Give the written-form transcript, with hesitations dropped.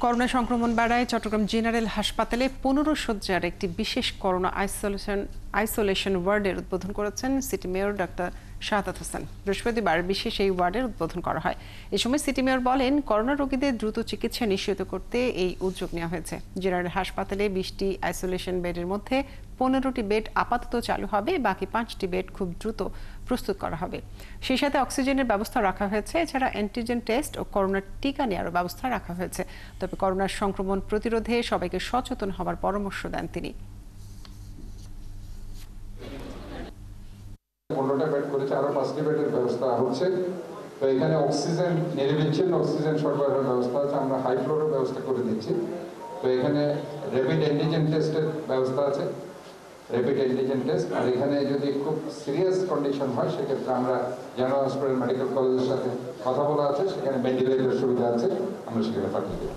Corona সংক্রমণ বাড়ায় Chittagong general হাসপাতালে 15 শয্যার একটি বিশেষ করোনা আইসোলেশন ওয়ার্ডের উদ্বোধন করেছেন city mayor doctor Shahadat Hossain. বৃহস্পতিবার বিশেষ এই ওয়ার্ডের উদ্বোধন করা হয়। এ সময় সিটি মেয়র বলেন, করোনা রোগীদের দ্রুত চিকিৎসা নিশ্চিত করতে এই উদ্যোগ নেওয়া হয়েছে। জেনারেল হাসপাতালে 20টি আইসোলেশন বেডের মধ্যে 15টি বেড আপাতত চালু হবে, বাকি 5টি বেড খুব দ্রুত প্রস্তুত করা হবে। সেই সাথে অক্সিজেনের ব্যবস্থা রাখা হয়েছে। এছাড়া অ্যান্টিজেন টেস্ট ও করোনার টিকা নেওয়ার ব্যবস্থা রাখা হয়েছে। তবে করোনার সংক্রমণ প্রতিরোধে সবাইকে সচেতন হওয়ার পরামর্শ দেন তিনি। 15টা বেড করেছে, আরো 5টি বেডের ব্যবস্থা হচ্ছে। তো এখানে অক্সিজেন, নিরবিচ্ছিন্ন অক্সিজেন সরবরাহের ব্যবস্থা আছে। আমরা হাই ফ্লোরের ব্যবস্থা করে দিচ্ছি। তো এখানে র্যাপিড অ্যান্টিজেন টেস্টের ব্যবস্থা আছে, র্যাপিড অ্যান্টিজেন টেস্ট। আর এখানে যদি খুব সিরিয়াস কন্ডিশন হয় সেক্ষেত্রে আমরা জেনারেল হসপিটাল মেডিকেল কলেজের সাথে কথা বলা আছে, সেখানে ভেন্টিলেটরের সুবিধা আছে, আমরা সেখানে পাঠিয়ে দেবো।